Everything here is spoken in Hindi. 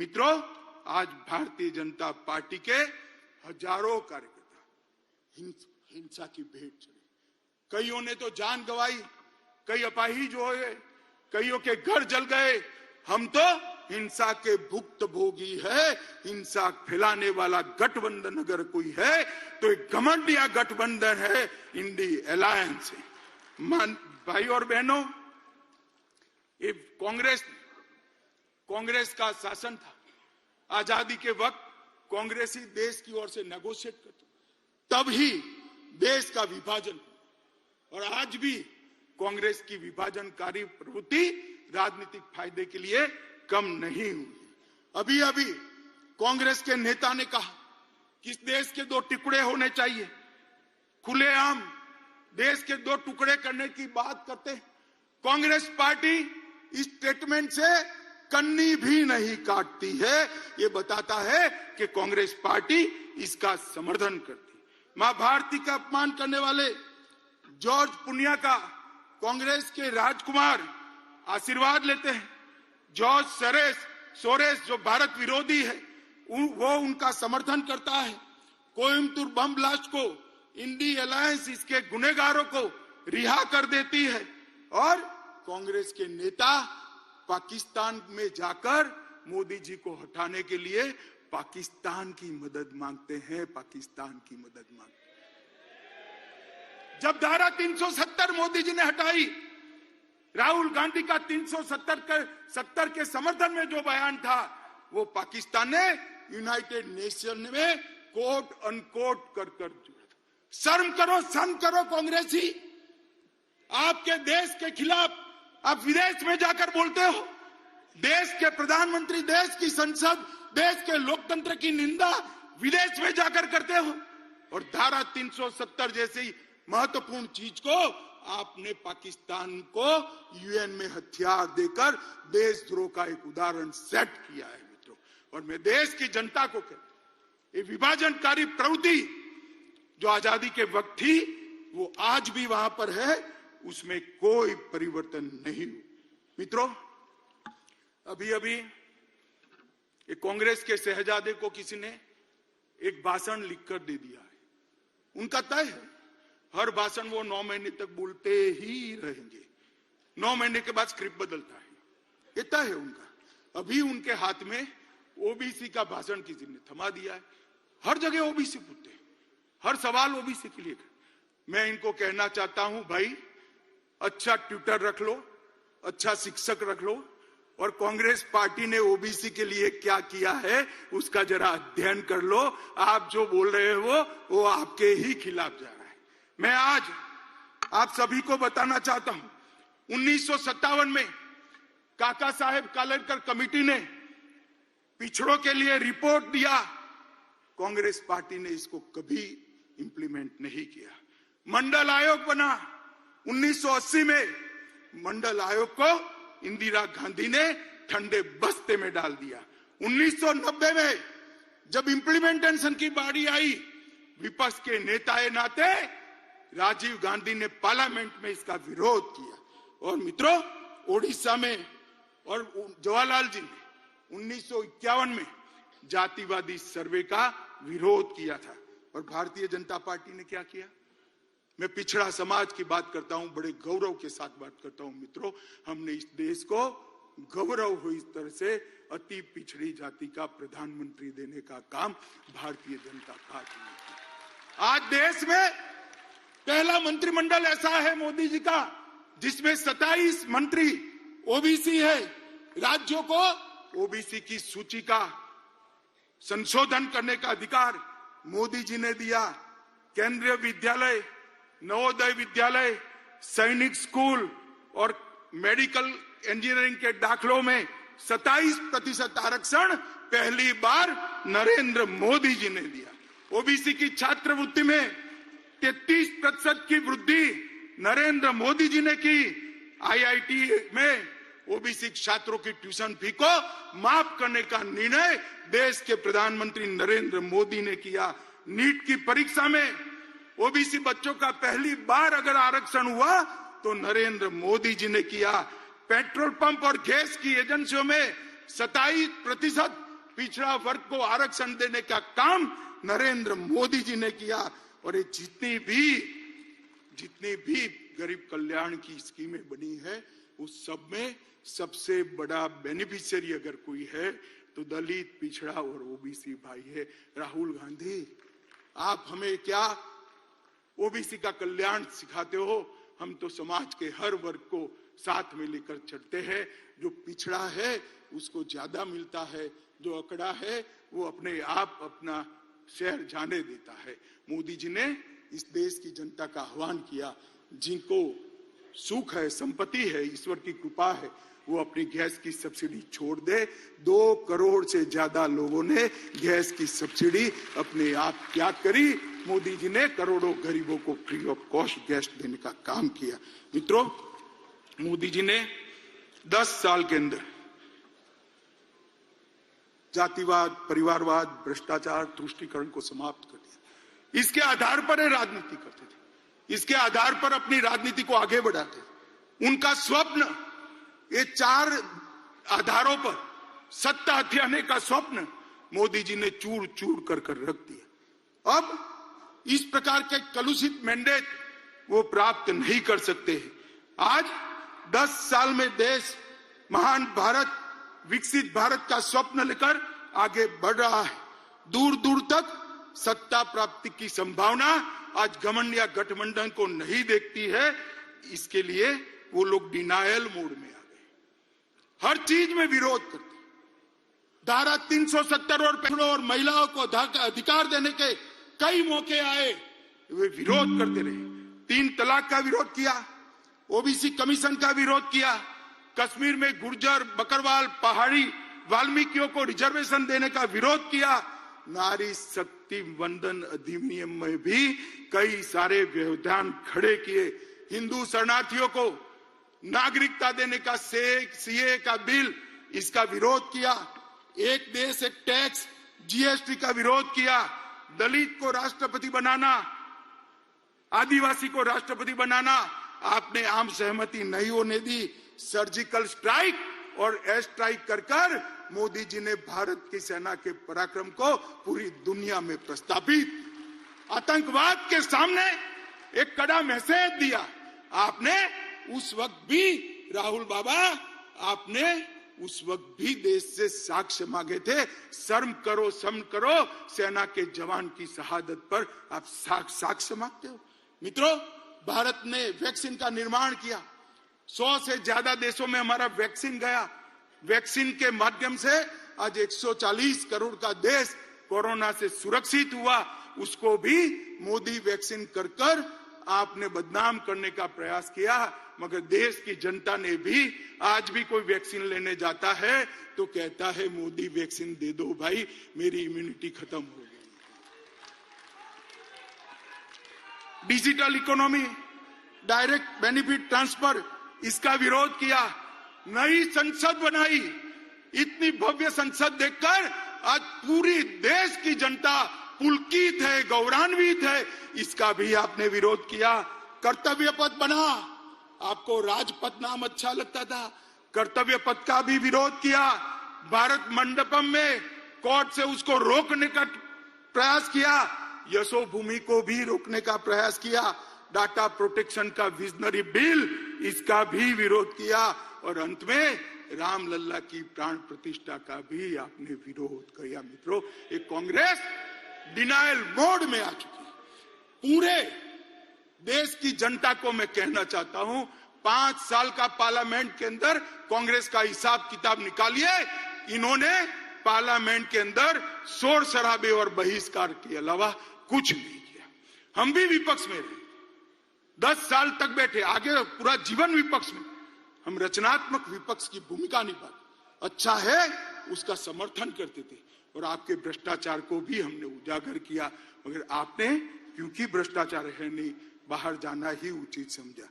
मित्रों, आज भारतीय जनता पार्टी के हजारों कार्यकर्ता हिंसा की भेंट चढ़े। कईयों ने तो जान गंवाई, कई अपाहिज हुए, कईयों के घर जल गए। हम तो हिंसा के भुक्तभोगी है। हिंसा फैलाने वाला गठबंधन अगर कोई है तो एक घमंडिया गठबंधन है, इंडी अलायंस है। भाई और बहनों, ये कांग्रेस का शासन था। आजादी के वक्त कांग्रेस ही देश की ओर से नेगोशिएट करती, तब ही देश का विभाजन हुआ। और आज भी कांग्रेस की विभाजनकारी प्रवृत्ति राजनीतिक फायदे के लिए कम नहीं हुई। अभी कांग्रेस के नेता ने कहा कि इस देश के 2 टुकड़े होने चाहिए। खुलेआम देश के 2 टुकड़े करने की बात करते हैं। कांग्रेस पार्टी इस स्टेटमेंट से कन्नी भी नहीं काटती है। ये बताता है कि कांग्रेस पार्टी इसका समर्थन करती। मां भारती का अपमान करने वाले जॉर्ज पुनिया का कांग्रेस के राजकुमार आशीर्वाद लेते हैं। जॉर्ज सोरेस जो भारत विरोधी है, वो उनका समर्थन करता है। कोयम्बतूर बम ब्लास्ट को इंडी अलायंस इसके गुनहगारों को रिहा कर देती है। और कांग्रेस के नेता पाकिस्तान में जाकर मोदी जी को हटाने के लिए पाकिस्तान की मदद मांगते हैं। पाकिस्तान की मदद मांगते हैं। जब धारा 370 मोदी जी ने हटाई, राहुल गांधी का 370 के समर्थन में जो बयान था, वो पाकिस्तान ने यूनाइटेड नेशन में कोट अनकोट कर शर्म करो कांग्रेसी। आपके देश के खिलाफ आप विदेश में जाकर बोलते हो। देश के प्रधानमंत्री, देश की संसद, देश के लोकतंत्र की निंदा विदेश में जाकर करते हो। और धारा 370 जैसी महत्वपूर्ण चीज को आपने पाकिस्तान को यूएन में हथियार देकर देशद्रोह का एक उदाहरण सेट किया है मित्रों। और मैं देश की जनता को कहता हूं, ये विभाजनकारी प्रवृत्ति जो आजादी के वक्त थी, वो आज भी वहां पर है, उसमें कोई परिवर्तन नहीं हुआ। मित्रों, अभी एक कांग्रेस के शहजादे को किसी ने एक भाषण लिखकर दे दिया है। उनका तय है, हर भाषण वो 9 महीने तक बोलते ही रहेंगे। 9 महीने के बाद स्क्रिप्ट बदलता है, ये तय है उनका। अभी उनके हाथ में ओबीसी का भाषण किसी ने थमा दिया है। हर जगह ओबीसी पूछते हैं, हर सवाल ओबीसी के लिए। मैं इनको कहना चाहता हूं, भाई अच्छा ट्यूटर रख लो, अच्छा शिक्षक रख लो, और कांग्रेस पार्टी ने ओबीसी के लिए क्या किया है उसका जरा अध्ययन कर लो। आप जो बोल रहे हो वो आपके ही खिलाफ जा रहा है। मैं आज आप सभी को बताना चाहता हूं, 1957 में काका साहेब कालेलकर कमेटी ने पिछड़ों के लिए रिपोर्ट दिया। कांग्रेस पार्टी ने इसको कभी इंप्लीमेंट नहीं किया। मंडल आयोग बना 1980 में। मंडल आयोग को इंदिरा गांधी ने ठंडे बस्ते में डाल दिया। 1990 में जब इंप्लीमेंटेशन की बारी आई, विपक्ष के नेता नाते राजीव गांधी ने पार्लियामेंट में इसका विरोध किया। और मित्रों, ओडिशा में और जवाहरलाल जी ने 1951 में जातिवादी सर्वे का विरोध किया था। और भारतीय जनता पार्टी ने क्या किया? मैं पिछड़ा समाज की बात करता हूं, बड़े गौरव के साथ बात करता हूं मित्रों। हमने इस देश को गौरव हो इस तरह से अति पिछड़ी जाति का प्रधानमंत्री देने का काम भारतीय जनता पार्टी ने किया। आज देश में पहला मंत्रिमंडल ऐसा है मोदी जी का, जिसमें 27 मंत्री ओबीसी है। राज्यों को ओबीसी की सूची का संशोधन करने का अधिकार मोदी जी ने दिया। केंद्रीय विद्यालय, नवोदय विद्यालय, सैनिक स्कूल और मेडिकल इंजीनियरिंग के दाखिलों में 27% आरक्षण पहली बार नरेंद्र मोदी जी ने दिया। ओबीसी की छात्रवृत्ति में 33% की वृद्धि नरेंद्र मोदी जी ने की। आईआईटी में ओबीसी छात्रों की ट्यूशन फी को माफ करने का निर्णय देश के प्रधानमंत्री नरेंद्र मोदी ने किया। नीट की परीक्षा में ओबीसी बच्चों का पहली बार अगर आरक्षण हुआ तो नरेंद्र मोदी जी ने किया। पेट्रोल पंप और गैस की एजेंसियों में 27% पिछड़ा वर्ग को आरक्षण देने का काम नरेंद्र मोदी जी ने किया। और ये जितनी भी गरीब कल्याण की स्कीमें बनी है उस सब में सबसे बड़ा बेनिफिशियरी अगर कोई है तो दलित, पिछड़ा और ओबीसी भाई है। राहुल गांधी, आप हमें क्या ओबीसी का कल्याण सिखाते हो? हम तो समाज के हर वर्ग को साथ में लेकर चलते हैं। जो पिछड़ा है उसको ज्यादा मिलता है, जो अकड़ा है वो अपने आप अपना शहर जाने देता है। मोदी जी ने इस देश की जनता का आह्वान किया, जिनको सुख है, संपत्ति है, ईश्वर की कृपा है, वो अपनी गैस की सब्सिडी छोड़ दे। 2 करोड़ से ज्यादा लोगों ने गैस की सब्सिडी अपने आप त्याग करी। मोदी जी ने करोड़ों गरीबों को फ्री ऑफ कॉस्ट गैस देने का काम किया। मित्रों, मोदी जी ने 10 साल के अंदर जातिवाद, परिवारवाद, भ्रष्टाचार, तुष्टीकरण को समाप्त कर दिया। इसके आधार पर राजनीति करते थे, इसके आधार पर अपनी राजनीति को आगे बढ़ाते थे। उनका स्वप्न, ये 4 आधारों पर सत्ता हथियाने का स्वप्न मोदी जी ने चूर चूर कर रख दिया। अब इस प्रकार के कलुषित मैंडेट वो प्राप्त नहीं कर सकते हैं। आज 10 साल में देश महान भारत, विकसित भारत का स्वप्न लेकर आगे बढ़ रहा है। दूर दूर तक सत्ता प्राप्ति की संभावना आज घमंड या गठबंधन को नहीं देखती है। इसके लिए वो लोग डिनायल मोड में आ गए, हर चीज में विरोध करते। धारा 370 और महिलाओं को अधिकार देने के कई मौके आए, वे विरोध करते रहे। 3 तलाक का विरोध किया, ओबीसी कमीशन का विरोध किया, कश्मीर में गुर्जर, बकरवाल, पहाड़ी वाल्मीकियों को रिजर्वेशन देने का विरोध किया। नारी शक्ति वंदन अधिनियम में भी कई सारे व्यवधान खड़े किए। हिंदू शरणार्थियों को नागरिकता देने का सीए का बिल, इसका विरोध किया। एक देश एक टैक्स, जीएसटी का विरोध किया। दलित को राष्ट्रपति बनाना, आदिवासी को राष्ट्रपति बनाना आपने आम सहमति नहीं होने दी। सर्जिकल स्ट्राइक और एयर स्ट्राइक कर मोदी जी ने भारत की सेना के पराक्रम को पूरी दुनिया में प्रस्थापित, आतंकवाद के सामने एक कड़ा मैसेज दिया। आपने उस वक्त भी, राहुल बाबा, आपने उस वक्त भी देश से साक्ष्य मांगे थे। शर्म करो, शर्म करो, सेना के जवान की शहादत पर आप साक्ष्य मांगते हो। मित्रों, भारत ने वैक्सीन का निर्माण किया। 100 से ज्यादा देशों में हमारा वैक्सीन गया। वैक्सीन के माध्यम से आज 140 करोड़ का देश कोरोना से सुरक्षित हुआ। उसको भी मोदी वैक्सीन कर आपने बदनाम करने का प्रयास किया। मगर देश की जनता ने भी, आज भी कोई वैक्सीन लेने जाता है तो कहता है मोदी वैक्सीन दे दो भाई, मेरी इम्यूनिटी खत्म हो गई। Digital economy, direct benefit transfer, इसका विरोध किया। नई संसद बनाई। इतनी भव्य संसद देखकर आज पूरी देश की जनता पुलकित है, गौरवान्वित है। इसका भी आपने विरोध किया। कर्तव्य पथ बना, आपको राजपथ नाम अच्छा लगता था, कर्तव्य पथ का भी विरोध किया। भारत मंडपम में कोर्ट से उसको रोकने का प्रयास किया। यशोभूमि को भी रोकने का प्रयास किया। डाटा प्रोटेक्शन का विजनरी बिल, इसका भी विरोध किया। और अंत में रामलल्ला की प्राण प्रतिष्ठा का भी आपने विरोध किया। मित्रों, एक कांग्रेस डिनायल मोड में आ चुकी है। पूरे देश की जनता को मैं कहना चाहता हूं, 5 साल का पार्लियामेंट के अंदर कांग्रेस का हिसाब किताब निकालिए। इन्होंने पार्लियामेंट के अंदर शोर शराबे और बहिष्कार के अलावा कुछ नहीं किया। हम भी विपक्ष में रहे, 10 साल तक बैठे, आगे पूरा जीवन विपक्ष में। हम रचनात्मक विपक्ष की भूमिका निभाते, अच्छा है उसका समर्थन करते थे। और आपके भ्रष्टाचार को भी हमने उजागर किया। मगर आपने, क्योंकि भ्रष्टाचार है नहीं, बाहर जाना ही उचित समझा।